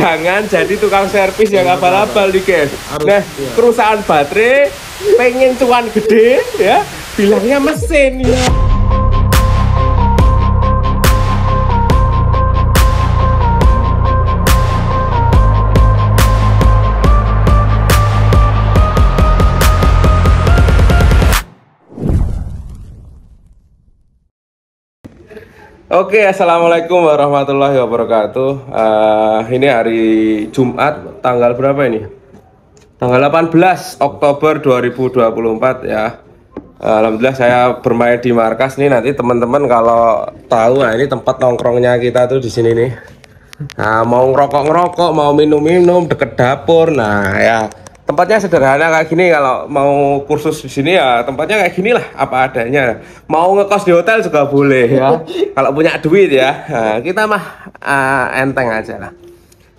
Jangan jadi tukang servis yang abal-abal nih guys. Harus, Nah, iya. perusahaan baterai pengen cuan gede ya, bilangnya mesin ya. Oke, assalamualaikum warahmatullahi wabarakatuh. Ini hari Jumat, tanggal berapa ini? Tanggal 18 Oktober 2024 ya. Alhamdulillah saya bermain di markas nih. Nanti teman-teman kalau tahu, nah ini tempat nongkrongnya kita tuh di sini nih. Nah, mau ngerokok, mau minum-minum deket dapur. Nah ya, tempatnya sederhana kayak gini. Kalau mau kursus di sini ya tempatnya kayak gini lah, apa adanya. Mau ngekos di hotel juga boleh ya. Kalau punya duit ya, nah, kita mah enteng aja lah.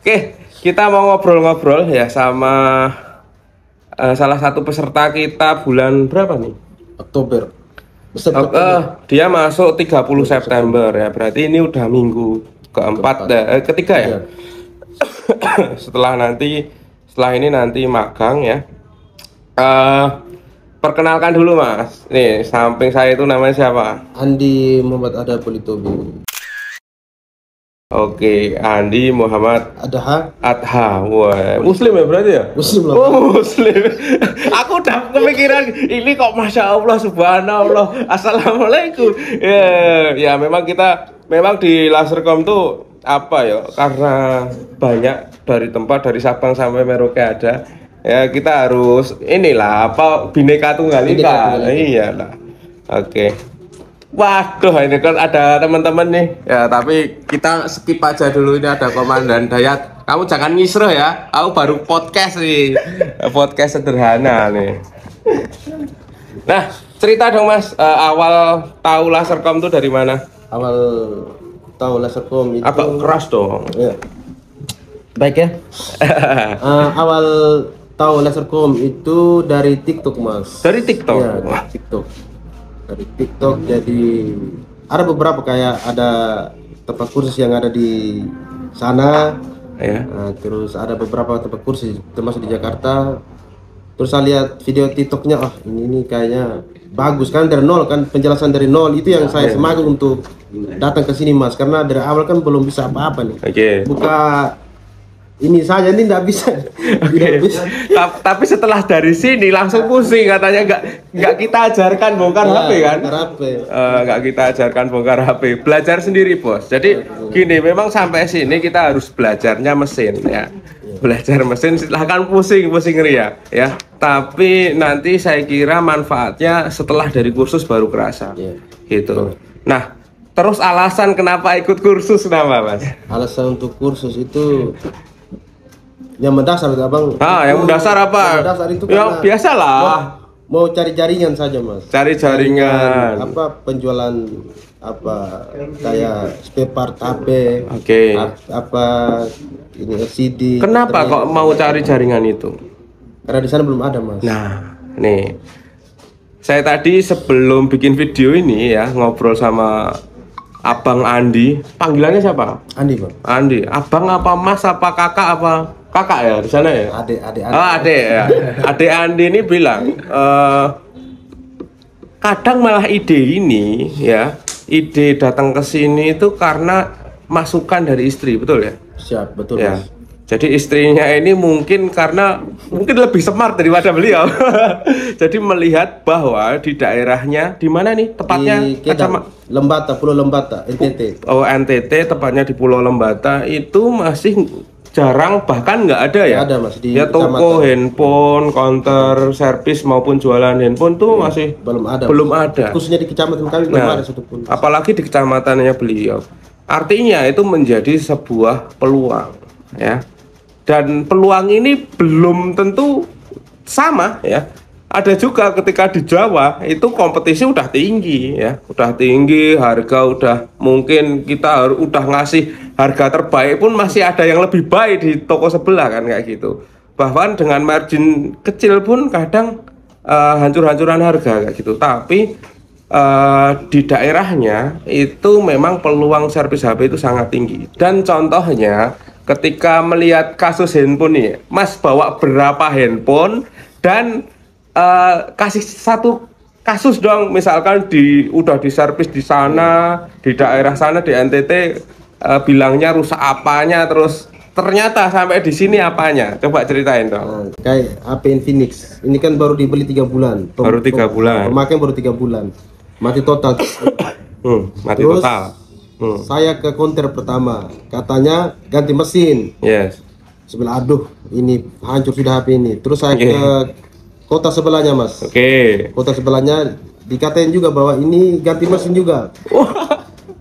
Oke, kita mau ngobrol-ngobrol ya sama salah satu peserta kita bulan berapa nih? Oktober. Dia masuk 30 September ya. Berarti ini udah minggu keempat, ketiga ya. setelah ini nanti magang ya. Perkenalkan dulu Mas. Nih, samping saya itu namanya siapa? Andi Muhammad Ada Politobi. Oke, Andi Muhammad Adha. Wah, Muslim ya berarti ya? Muslim lah. Oh, Muslim. Aku udah kepikiran ini kok, Masya Allah, Subhanallah, Assalamualaikum. Ya memang di Lasercom tuh apa ya? Karena banyak dari tempat dari Sabang sampai Merauke ada. Ya kita harus inilah apa, Bhinneka Tunggal Ika. Iyalah. Oke. Waduh, ini kan ada teman-teman nih ya, tapi kita skip aja dulu. Ini ada Komandan Dayat. Kamu jangan ngisruh ya, aku baru podcast nih. Podcast sederhana nih. Nah, cerita dong Mas, awal tahu Lasercom tuh dari mana? Awal tahu Lasercom itu Apa keras dong? ya. Baik ya. Awal tahu Lasercom itu dari TikTok Mas. Dari TikTok. Ya, dari TikTok. Dari TikTok, jadi ada beberapa kayak ada tempat kursus yang ada di sana Ya. terus ada beberapa tempat kursus termasuk di Jakarta. Terus saya lihat video TikToknya, ini kayaknya bagus kan, dari nol kan, penjelasan dari nol. Itu yang saya semangat untuk datang ke sini Mas, karena dari awal kan belum bisa apa-apa nih. Oke. Buka ini saja ini tidak bisa. Tidak bisa. Tapi setelah dari sini langsung pusing, katanya nggak kita ajarkan bongkar HP kan? Bongkar HP. Nggak kita ajarkan bongkar HP, belajar sendiri bos. Jadi gini, memang sampai sini kita harus belajarnya mesin ya. Belajar mesin, silahkan pusing ria ya. Tapi nanti saya kira manfaatnya setelah dari kursus baru kerasa gitu. Nah, terus alasan kenapa ikut kursus kenapa Mas? Alasan untuk kursus itu yang mendasar abang. Yang mendasar apa? Yang mendasar itu ya biasalah. Mau cari jaringan saja Mas. Cari jaringan. Apa penjualan apa kayak spare part HP. Oke. Apa ini LCD. Kenapa kok mau cari jaringan itu? Karena di sana belum ada Mas. Nah, nih. Saya tadi sebelum bikin video ini ya ngobrol sama Abang Andi. Panggilannya siapa? Andi Bang. Andi. Abang apa Mas apa kakak apa? Kakak ya di sana ya? Adik. Adik ya. Adik Andi ini bilang kadang malah ide ini ya, ide datang ke sini itu karena masukan dari istri, betul ya? Siap, betul Ya. Mas. Jadi istrinya ini mungkin lebih smart daripada beliau. Jadi melihat bahwa di daerahnya di mana nih tepatnya? Di Kedang, Lembata, Pulau Lembata, NTT. Oh, NTT, tepatnya di Pulau Lembata itu masih jarang, bahkan nggak ada ya. Ada Mas di Ya toko handphone, counter servis maupun jualan handphone tuh masih belum ada. Khususnya di kecamatan kami belum ada satupun. Apalagi di kecamatannya beliau. Artinya itu menjadi sebuah peluang ya. Dan peluang ini belum tentu sama ya. Ada juga ketika di Jawa itu kompetisi udah tinggi ya, harga udah mungkin kita udah ngasih harga terbaik pun masih ada yang lebih baik di toko sebelah kan kayak gitu. Bahkan dengan margin kecil pun kadang hancur-hancuran harga kayak gitu. Tapi di daerahnya itu memang peluang servis HP itu sangat tinggi. Dan contohnya ketika melihat kasus handphone nih, Mas bawa berapa handphone dan kasih satu kasus dong, misalkan udah diservis di sana, di daerah sana di NTT, bilangnya rusak apanya, terus ternyata sampai di sini apanya, coba ceritain dong. Nah, kayak HP Infinix ini kan baru dibeli 3 bulan, Baru 3 bulan, pemakaian baru 3 bulan, mati total. Mati Terus, total. Saya ke konter pertama, katanya ganti mesin. Yes. Sebelah, aduh ini hancur sudah HP ini. Terus saya ke kota sebelahnya, Mas. Oke. Kota sebelahnya dikatain juga bahwa ini ganti mesin juga.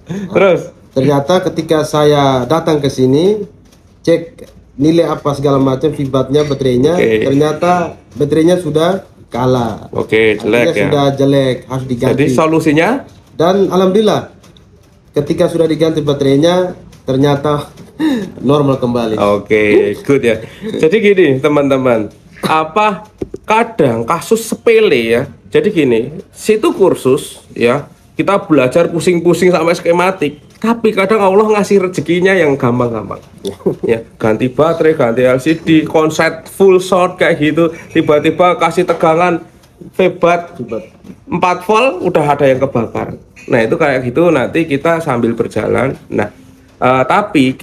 Terus Ternyata ketika saya datang ke sini, cek nilai apa segala macam, feedbacknya, baterainya, ternyata baterainya sudah kalah. jelek ya. Sudah jelek, harus diganti. Jadi solusinya? Dan alhamdulillah ketika sudah diganti baterainya ternyata normal kembali. Oke, good ya. Jadi gini teman-teman, kadang kasus sepele ya. Jadi gini, situ kursus ya, kita belajar pusing-pusing sampai skematik. Tapi kadang Allah ngasih rezekinya yang gampang-gampang. Ya, ganti baterai, ganti LCD, konsep full short kayak gitu. Tiba-tiba kasih tegangan febat 4 volt udah ada yang kebakar. Nah itu kayak gitu, nanti kita sambil berjalan. Nah tapi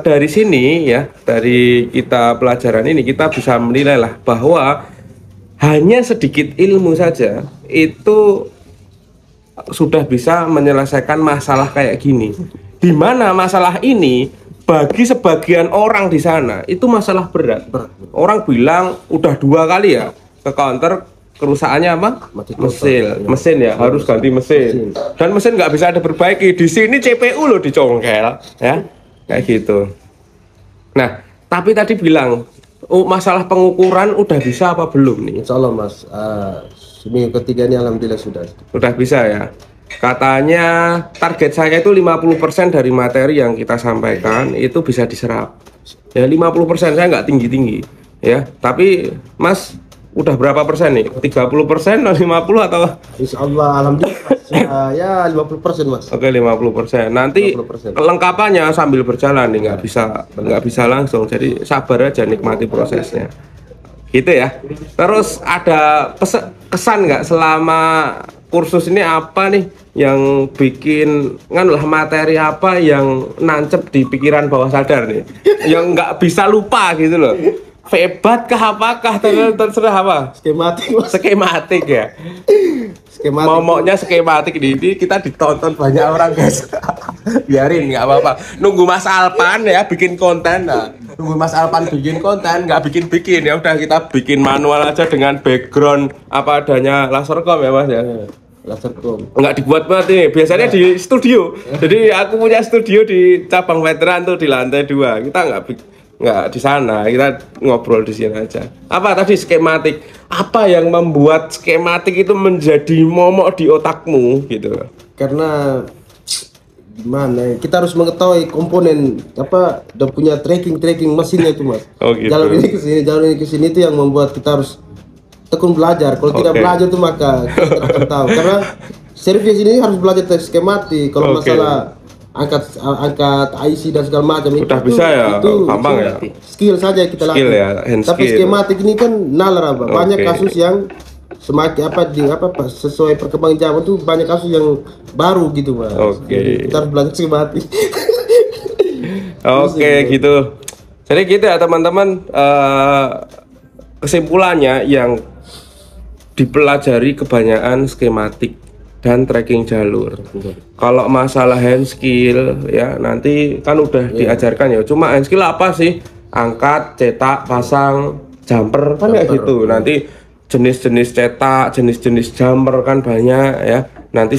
dari sini ya, dari kita pelajaran ini kita bisa menilai lah bahwa hanya sedikit ilmu saja itu sudah bisa menyelesaikan masalah kayak gini. Dimana masalah ini bagi sebagian orang di sana itu masalah berat. Orang bilang udah 2 kali ya ke counter, kerusakannya apa? Mesin ya, harus ganti mesin. Dan mesin nggak bisa diperbaiki. Di sini CPU loh dicongkel, ya, kayak gitu. Nah, tapi tadi bilang, masalah pengukuran udah bisa apa belum nih? Insya Allah Mas, seminggu ketiga ini alhamdulillah sudah bisa ya. Katanya target saya itu 50% dari materi yang kita sampaikan itu bisa diserap. Ya 50%, saya nggak tinggi-tinggi, ya. Tapi Mas udah berapa persen nih? 30%, 50 atau? Insya Allah alhamdulillah ya 50% Mas. Oke, 50%. Nanti 50%. kelengkapannya sambil berjalan nih, nggak bisa langsung. Jadi sabar aja, nikmati prosesnya. Gitu ya. Terus ada kesan nggak selama kursus ini, apa nih yang bikin materi apa yang nancep di pikiran bawah sadar nih, yang nggak bisa lupa gitu loh? Febat kah, apakah terserah apa? Skematik ya. Momoknya skematik ini kita ditonton banyak orang guys. Biarin, nggak apa-apa. Nunggu Mas Alpan ya bikin konten. Nah, nunggu Mas Alpan bikin konten, nggak bikin ya udah kita bikin manual aja dengan background apa adanya Lasercom ya Mas ya. Lasercom. Nggak dibuat-buat nih, biasanya di studio. Jadi aku punya studio di cabang veteran tuh di lantai 2. Kita nggak di sana, kita ngobrol di sini aja. Apa tadi skematik? Apa yang membuat skematik itu menjadi momok di otakmu gitu? Karena gimana? Kita harus mengetahui komponen apa, udah punya tracking mesinnya itu Mas. Oh, gitu. Jalan ini ke sini itu yang membuat kita harus tekun belajar. Kalau tidak belajar tuh maka kita akan tahu. Karena servis ini harus belajar skematik. Kalau masalah angkat IC dan segala macam udah bisa ya, itu gampang ya, skill saja kita lakukan ya, tapi skematik ini kan nalar banyak kasus yang semakin sesuai perkembangan zaman tuh banyak kasus yang baru gitu Mas. Kita harus belajar skematik. Gitu. Jadi gitu ya teman-teman, kesimpulannya yang dipelajari kebanyakan skematik dan tracking jalur. Kalau masalah hand skill ya nanti kan udah diajarkan ya. Cuma hand skill apa sih? Angkat, cetak, pasang, jumper kan kayak gitu. Nanti jenis-jenis cetak, jenis-jenis jumper kan banyak ya. Nanti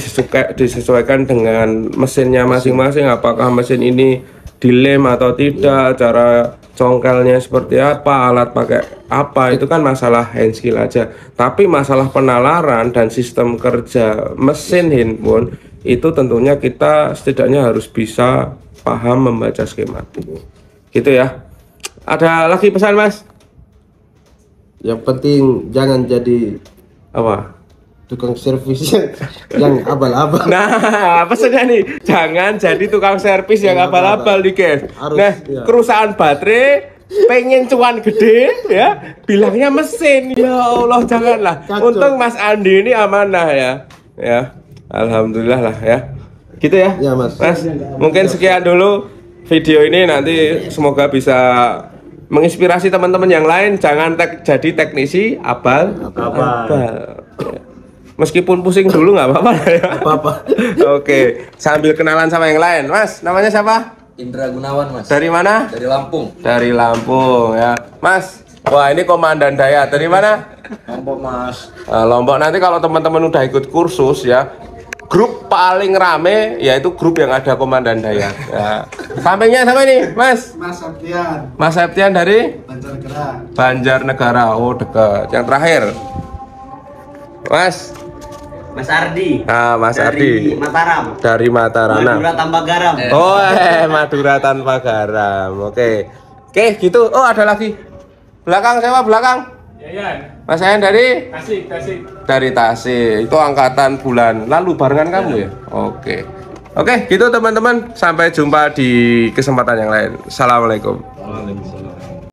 disesuaikan dengan mesinnya masing-masing. Apakah mesin ini dilem atau tidak, cara congkelnya seperti apa, alat pakai apa, itu kan masalah hand skill aja. Tapi masalah penalaran dan sistem kerja mesin handphone itu tentunya kita setidaknya harus bisa paham membaca skematik. Gitu ya. Ada lagi pesan Mas? Yang penting jangan jadi apa? tukang servis yang abal-abal. Nah, pesannya nih, jangan jadi tukang servis yang abal-abal nih, guys. Nah, ya. kerusakan baterai, pengen cuan gede, ya, bilangnya mesin. Ya Allah, janganlah. Untung Mas Andi ini amanah ya. Ya, alhamdulillah lah ya. Gitu ya. Ya, Mas. Mas, mungkin sekian dulu video ini, nanti semoga bisa menginspirasi teman-teman yang lain. Jangan jadi teknisi abal. Meskipun pusing dulu nggak apa-apa ya. Apa-apa. Oke, sambil kenalan sama yang lain. Mas, namanya siapa? Indra Gunawan, Mas. Dari mana? Dari Lampung. Dari Lampung ya. Mas, wah ini Komandan Dayat. Dari mana? Lombok, Mas. Lombok. Nanti kalau teman-teman udah ikut kursus ya, grup paling rame yaitu grup yang ada Komandan Dayat. Ya. Sampingnya siapa nih, Mas? Mas Septian, Mas Septian dari Banjarnegara. Banjarnegara. Oh, dekat. Yang terakhir, Mas. Mas Ardi. Nah, Mas dari Ardi. Mataram. Dari Mataram. Madura tanpa garam. Oh, Madura tanpa garam. Oke. Oke, gitu. Oh, ada lagi. Belakang siapa? Belakang? Yayan. Mas Ayan dari Tasik. dari Tasik. Itu angkatan bulan lalu barengan kamu ya? Oke. Oke, gitu teman-teman. Sampai jumpa di kesempatan yang lain. Assalamualaikum.